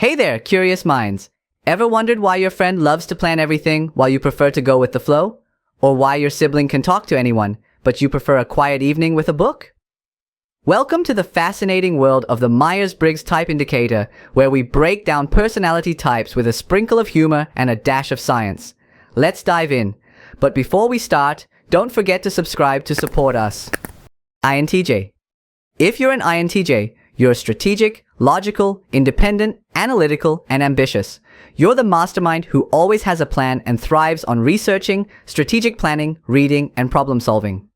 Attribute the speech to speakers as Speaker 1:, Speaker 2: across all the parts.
Speaker 1: Hey there, curious minds. Ever wondered why your friend loves to plan everything while you prefer to go with the flow? Or why your sibling can talk to anyone, but you prefer a quiet evening with a book? Welcome to the fascinating world of the Myers-Briggs Type Indicator, where we break down personality types with a sprinkle of humor and a dash of science. Let's dive in. But before we start, don't forget to subscribe to support us. INTJ. If you're an INTJ, you're strategic, logical, independent, analytical, and ambitious. You're the mastermind who always has a plan and thrives on researching, strategic planning, reading, and problem solving.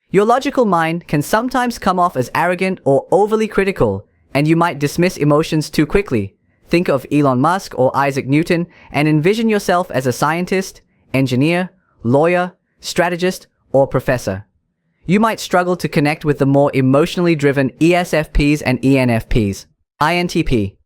Speaker 1: Your logical mind can sometimes come off as arrogant or overly critical, and you might dismiss emotions too quickly. Think of Elon Musk or Isaac Newton and envision yourself as a scientist, engineer, lawyer, strategist, or professor. You might struggle to connect with the more emotionally driven ESFPs and ENFPs. INTP.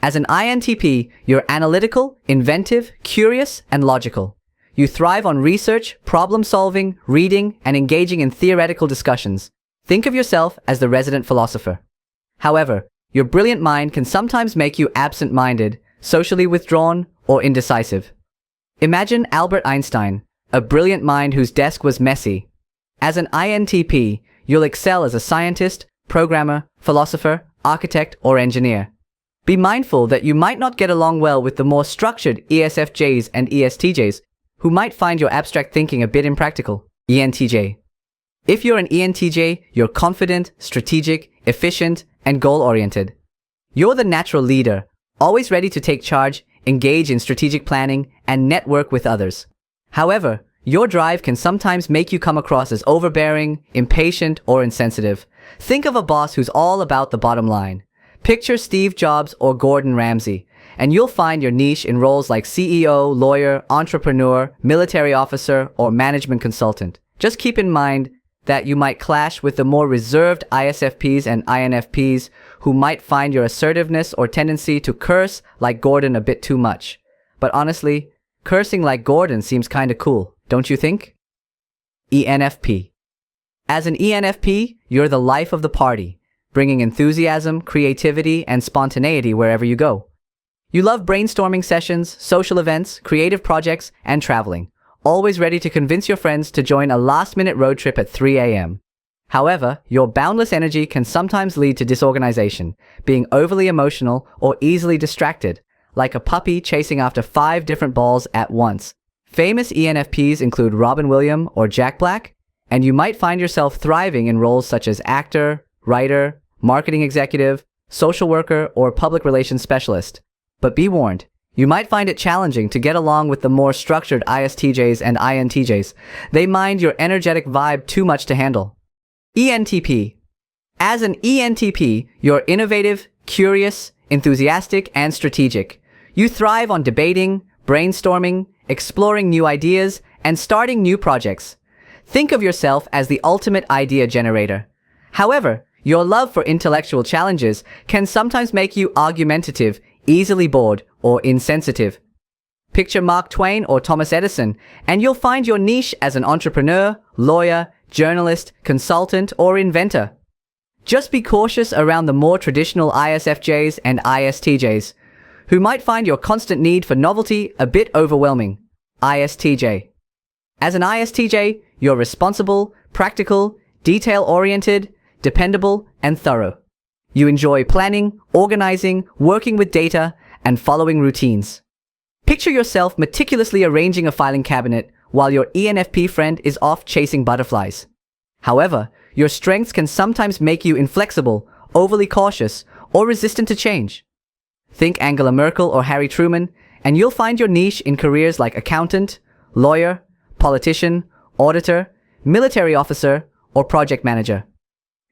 Speaker 1: As an INTP, you're analytical, inventive, curious, and logical. You thrive on research, problem solving, reading, and engaging in theoretical discussions. Think of yourself as the resident philosopher. However, your brilliant mind can sometimes make you absent-minded, socially withdrawn, or indecisive. Imagine Albert Einstein, a brilliant mind whose desk was messy. As an INTP, you'll excel as a scientist, programmer, philosopher, architect, or engineer. Be mindful that you might not get along well with the more structured ESFJs and ESTJs, who might find your abstract thinking a bit impractical. ENTJ. If you're an ENTJ, you're confident, strategic, efficient, and goal-oriented. You're the natural leader, always ready to take charge, engage in strategic planning, and network with others. However, your drive can sometimes make you come across as overbearing, impatient, or insensitive. Think of a boss who's all about the bottom line. Picture Steve Jobs or Gordon Ramsay, and you'll find your niche in roles like CEO, lawyer, entrepreneur, military officer, or management consultant. Just keep in mind that you might clash with the more reserved ISFPs and INFPs who might find your assertiveness or tendency to curse like Gordon a bit too much. But honestly, cursing like Gordon seems kinda cool, don't you think? ENFP. As an ENFP, you're the life of the party, bringing enthusiasm, creativity, and spontaneity wherever you go. You love brainstorming sessions, social events, creative projects, and traveling, always ready to convince your friends to join a last-minute road trip at 3 a.m. However, your boundless energy can sometimes lead to disorganization, being overly emotional or easily distracted, like a puppy chasing after 5 different balls at once. Famous ENFPs include Robin Williams or Jack Black, and you might find yourself thriving in roles such as actor, writer, marketing executive, social worker, or public relations specialist. But be warned, you might find it challenging to get along with the more structured ISTJs and INTJs. They mind your energetic vibe too much to handle. ENTP. As an ENTP, you're innovative, curious, enthusiastic, and strategic. You thrive on debating, brainstorming, exploring new ideas, and starting new projects. Think of yourself as the ultimate idea generator. However, your love for intellectual challenges can sometimes make you argumentative, easily bored, or insensitive. Picture Mark Twain or Thomas Edison, and you'll find your niche as an entrepreneur, lawyer, journalist, consultant, or inventor. Just be cautious around the more traditional ISFJs and ISTJs, who might find your constant need for novelty a bit overwhelming. ISTJ. As an ISTJ, you're responsible, practical, detail-oriented, dependable, and thorough. You enjoy planning, organizing, working with data, and following routines. Picture yourself meticulously arranging a filing cabinet while your ENFP friend is off chasing butterflies. However, your strengths can sometimes make you inflexible, overly cautious, or resistant to change. Think Angela Merkel or Harry Truman, and you'll find your niche in careers like accountant, lawyer, politician, auditor, military officer, or project manager.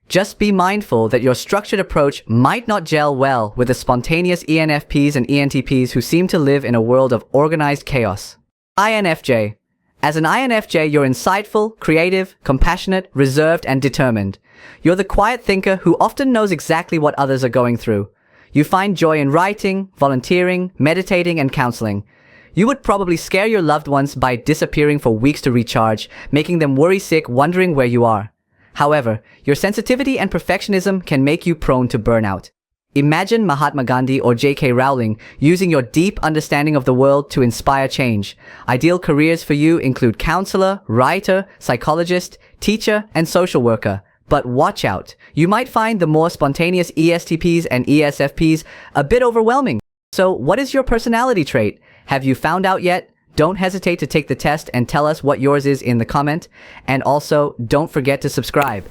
Speaker 1: Just be mindful that your structured approach might not gel well with the spontaneous ENFPs and ENTPs who seem to live in a world of organized chaos. INFJ. As an INFJ, you're insightful, creative, compassionate, reserved, and determined. You're the quiet thinker who often knows exactly what others are going through. You find joy in writing, volunteering, meditating, and counseling. You would probably scare your loved ones by disappearing for weeks to recharge, making them worry-sick, wondering where you are. However, your sensitivity and perfectionism can make you prone to burnout. Imagine Mahatma Gandhi or J.K. Rowling using your deep understanding of the world to inspire change. Ideal careers for you include counselor, writer, psychologist, teacher, and social worker. But watch out. You might find the more spontaneous ESTPs and ESFPs a bit overwhelming. So what is your personality trait? Have you found out yet? Don't hesitate to take the test and tell us what yours is in the comment. And also, don't forget to subscribe.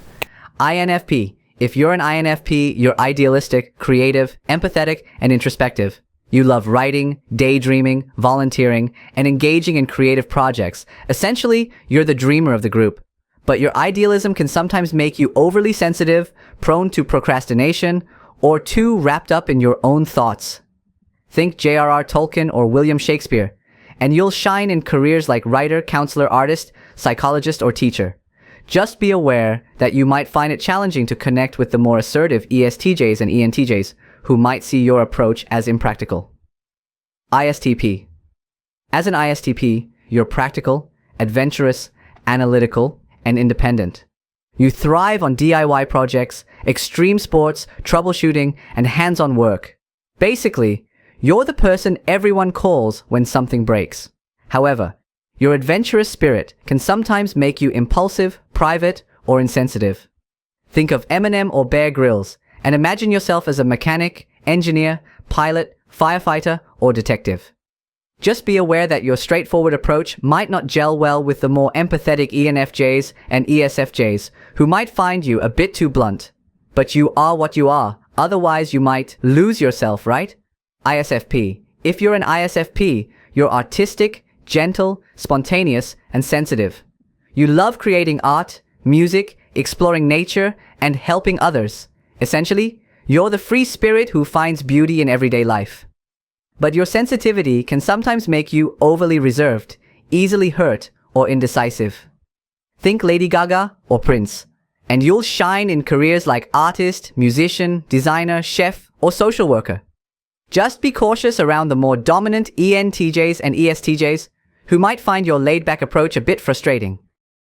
Speaker 1: INFP. If you're an INFP, you're idealistic, creative, empathetic, and introspective. You love writing, daydreaming, volunteering, and engaging in creative projects. Essentially, you're the dreamer of the group. But your idealism can sometimes make you overly sensitive, prone to procrastination, or too wrapped up in your own thoughts. Think J.R.R. Tolkien or William Shakespeare, and you'll shine in careers like writer, counselor, artist, psychologist, or teacher. Just be aware that you might find it challenging to connect with the more assertive ESTJs and ENTJs, who might see your approach as impractical. ISTP. As an ISTP, you're practical, adventurous, analytical, and independent. You thrive on DIY projects, extreme sports, troubleshooting, and hands-on work. Basically, you're the person everyone calls when something breaks. However, your adventurous spirit can sometimes make you impulsive, private, or insensitive. Think of Eminem or Bear Grylls, and imagine yourself as a mechanic, engineer, pilot, firefighter, or detective. Just be aware that your straightforward approach might not gel well with the more empathetic ENFJs and ESFJs, who might find you a bit too blunt. But you are what you are, otherwise you might lose yourself, right? ISFP. If you're an ISFP, you're artistic, gentle, spontaneous, and sensitive. You love creating art, music, exploring nature, and helping others. Essentially, you're the free spirit who finds beauty in everyday life. But your sensitivity can sometimes make you overly reserved, easily hurt, or indecisive. Think Lady Gaga or Prince, and you'll shine in careers like artist, musician, designer, chef, or social worker. Just be cautious around the more dominant ENTJs and ESTJs, who might find your laid-back approach a bit frustrating.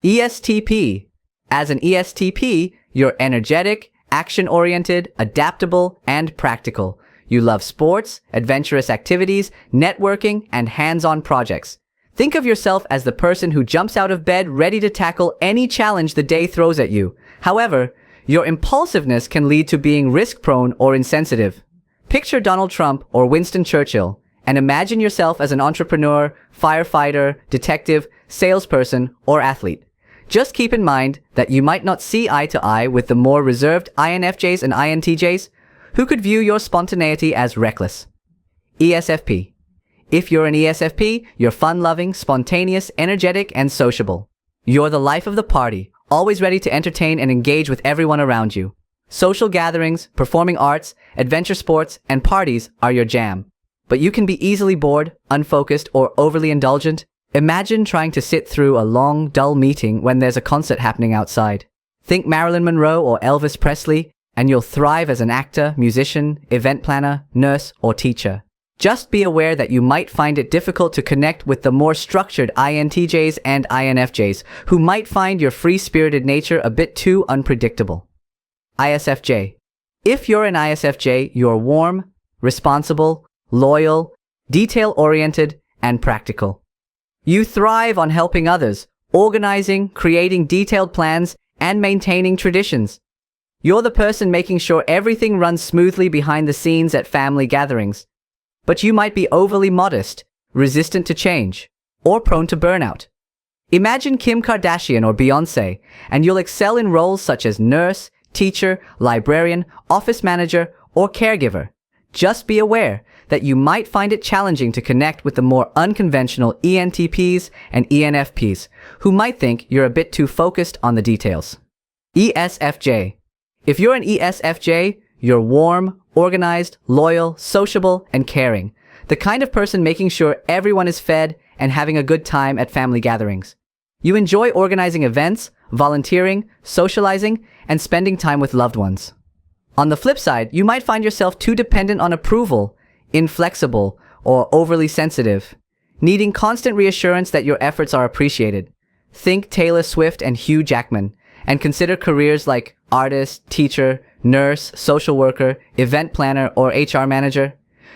Speaker 1: ESTP. As an ESTP, you're energetic, action-oriented, adaptable, and practical. You love sports, adventurous activities, networking, and hands-on projects. Think of yourself as the person who jumps out of bed ready to tackle any challenge the day throws at you. However, your impulsiveness can lead to being risk-prone or insensitive. Picture Donald Trump or Winston Churchill, and imagine yourself as an entrepreneur, firefighter, detective, salesperson, or athlete. Just keep in mind that you might not see eye to eye with the more reserved INFJs and INTJs, who could view your spontaneity as reckless. ESFP. If you're an ESFP, you're fun-loving, spontaneous, energetic, and sociable. You're the life of the party, always ready to entertain and engage with everyone around you. Social gatherings, performing arts, adventure sports, and parties are your jam. But you can be easily bored, unfocused, or overly indulgent. Imagine trying to sit through a long, dull meeting when there's a concert happening outside. Think Marilyn Monroe or Elvis Presley, and you'll thrive as an actor, musician, event planner, nurse, or teacher. Just be aware that you might find it difficult to connect with the more structured INTJs and INFJs, who might find your free-spirited nature a bit too unpredictable. ISFJ. If you're an ISFJ, you're warm, responsible, loyal, detail-oriented, and practical. You thrive on helping others, organizing, creating detailed plans, and maintaining traditions. You're the person making sure everything runs smoothly behind the scenes at family gatherings. But you might be overly modest, resistant to change, or prone to burnout. Imagine Kim Kardashian or Beyoncé, and you'll excel in roles such as nurse, teacher, librarian, office manager, or caregiver. Just be aware that you might find it challenging to connect with the more unconventional ENTPs and ENFPs, who might think you're a bit too focused on the details. ESFJ. If you're an ESFJ, you're warm, organized, loyal, sociable, and caring. The kind of person making sure everyone is fed and having a good time at family gatherings. You enjoy organizing events, volunteering, socializing, and spending time with loved ones. On the flip side, you might find yourself too dependent on approval, inflexible, or overly sensitive, needing constant reassurance that your efforts are appreciated. Think Taylor Swift and Hugh Jackman, and consider careers like artist, teacher, nurse, social worker, event planner, or HR manager.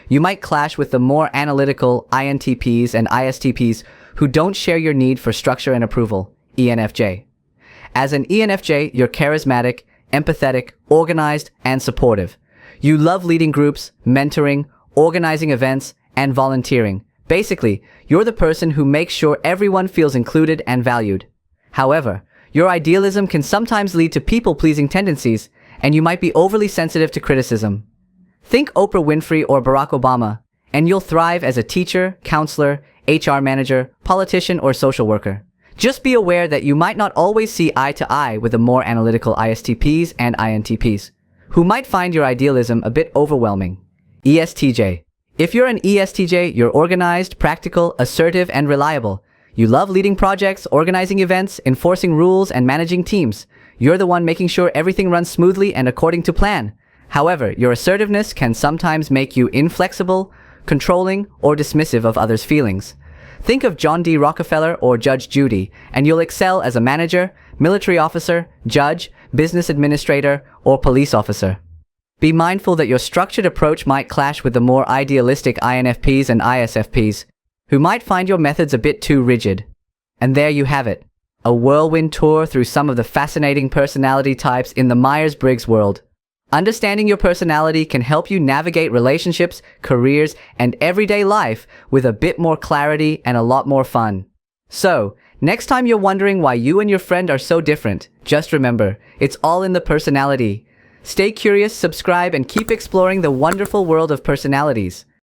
Speaker 1: You might clash with the more analytical INTPs and ISTPs who don't share your need for structure and approval, ENFJ. As an ENFJ, you're charismatic, empathetic, organized, and supportive. You love leading groups, mentoring, organizing events, and volunteering. Basically, you're the person who makes sure everyone feels included and valued. However, your idealism can sometimes lead to people-pleasing tendencies, and you might be overly sensitive to criticism. Think Oprah Winfrey or Barack Obama, and you'll thrive as a teacher, counselor, HR manager, politician, or social worker. Just be aware that you might not always see eye to eye with the more analytical ISTPs and INTPs, who might find your idealism a bit overwhelming. ESTJ. If you're an ESTJ, you're organized, practical, assertive, and reliable. You love leading projects, organizing events, enforcing rules, and managing teams. You're the one making sure everything runs smoothly and according to plan. However, your assertiveness can sometimes make you inflexible, controlling, or dismissive of others' feelings. Think of John D. Rockefeller or Judge Judy, and you'll excel as a manager, military officer, judge, business administrator, or police officer. Be mindful that your structured approach might clash with the more idealistic INFPs and ISFPs, who might find your methods a bit too rigid. And there you have it, a whirlwind tour through some of the fascinating personality types in the Myers-Briggs world. Understanding your personality can help you navigate relationships, careers, and everyday life with a bit more clarity and a lot more fun. So, next time you're wondering why you and your friend are so different, just remember, it's all in the personality. Stay curious, subscribe, and keep exploring the wonderful world of personalities.